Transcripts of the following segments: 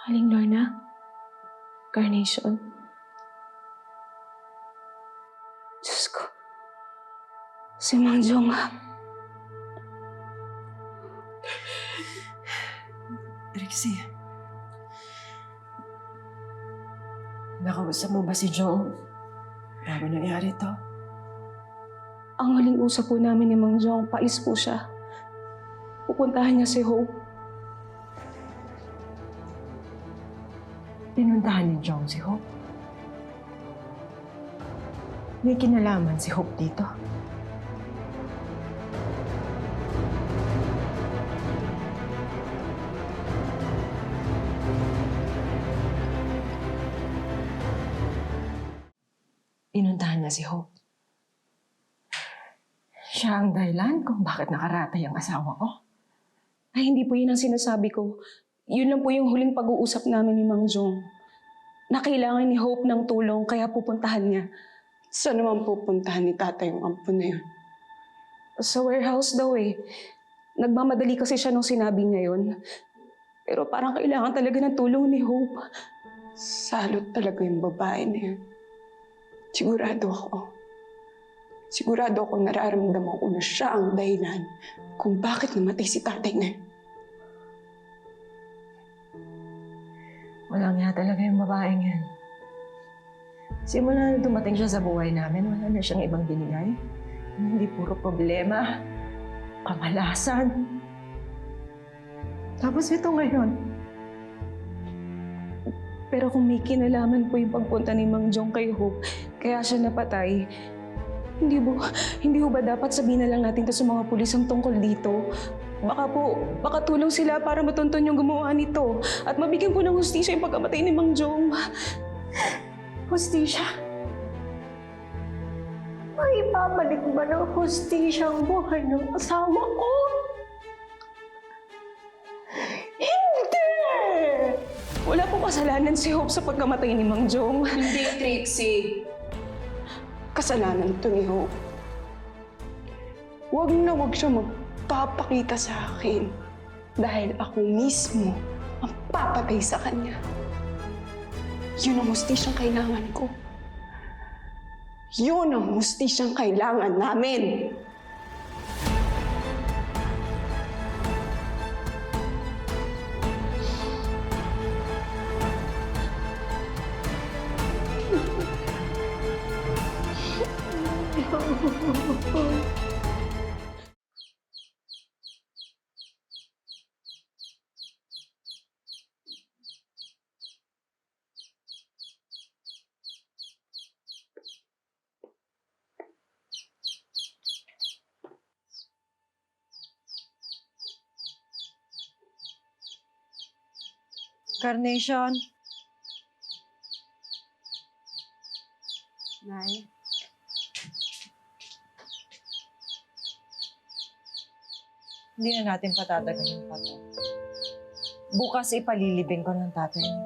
Aling Lorna? Carnation? Diyos ko. Si Mang Jong. Rixie. Nakausap mo ba si Jong bago nangyari to? Ang huling usap po namin ni Mang Jong, paalis po siya. Pupuntahan niya si Hope. Pinuntahan ni Jong si Hope. May kinalaman si Hope dito. Pinuntahan niya si Hope. Siya ang dahilan kung bakit nakaratay ang asawa ko. Ay, hindi po yun ang sinasabi ko. Yun lang po yung huling pag-uusap namin ni Mang Jong. Na kailangan ni Hope ng tulong, kaya pupuntahan niya. Saan naman pupuntahan ni tatay yung ampon na yun? Sa warehouse daw eh. Nagmamadali kasi siya nung sinabi niya yun. Pero parang kailangan talaga ng tulong ni Hope. Salot talaga yung babae na yun. Sigurado ako nararamdaman ko na siya ang dahilan kung bakit namatay si tatay na yun. Wala nga talaga yung babaeng yan. Simula na dumating siya sa buhay namin, wala na siyang ibang binigay. Hindi puro problema, kamalasan. Tapos ito ngayon. Pero kung may kinalaman po yung pagpunta ni Mang Jong kay Hope, kaya siya napatay, hindi ho ba dapat sabihin na lang natin to sa mga pulis ang tungkol dito? Baka tulong sila para matunton yung gumawa nito at mabigyan po ng hustisya yung pagkamatay ni Mang Jong. Hustisya? May babalik ba ng hustisya ang buhay ng asawa ko? Hindi! Wala po kasalanan si Hope sa pagkamatay ni Mang Jong. Hindi, Trixie. Kasalanan to ni Hope. Huwag na huwag siya magpapakita sa akin dahil ako mismo ang papatay sa kanya. Yun ang hustisyang kailangan ko. Yun ang hustisyang kailangan namin. Carnation. Nay. Hindi na natin patatagalin pa to. Bukas ipalilibing ko ng tatay mo.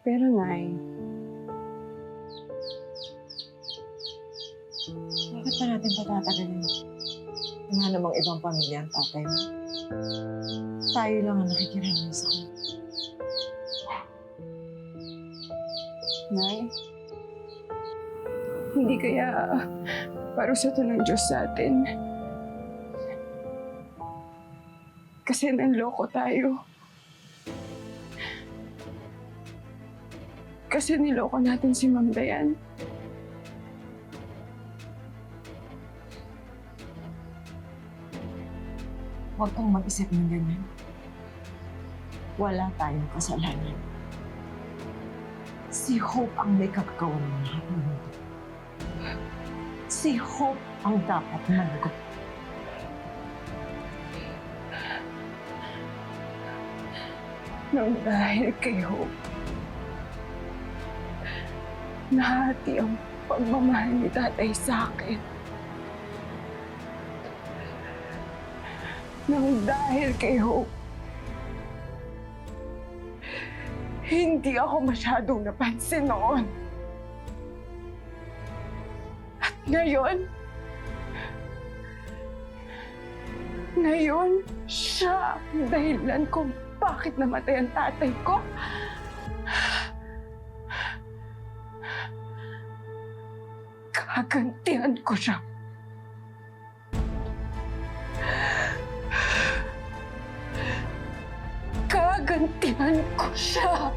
Pero, Nay, Bakit pa natin patatagalin? Wala namang ibang pamilya ang tatay mo. Tayo lang ang nakikiramay sa kanya. Nay, hindi kaya parusa to ng Diyos sa atin. Kasi nanloko tayo. Kasi niloko natin si Ma'am Dayan. Huwag kang mag-isip ng ganyan. Wala tayong kasalanan. Si Hope ang may kagagawa ng lahat ng mundo. Si Hope ang dapat managot. Nang dahil kay Hope, nahati ang pagmamahal ni tatay sa akin. Nang dahil kay Hope, Hindi ako masyadong napansin noon. At ngayon, siya ang dahilan kung bakit namatay ang tatay ko. Gagantihan ko siya. Gagantihan ko siya.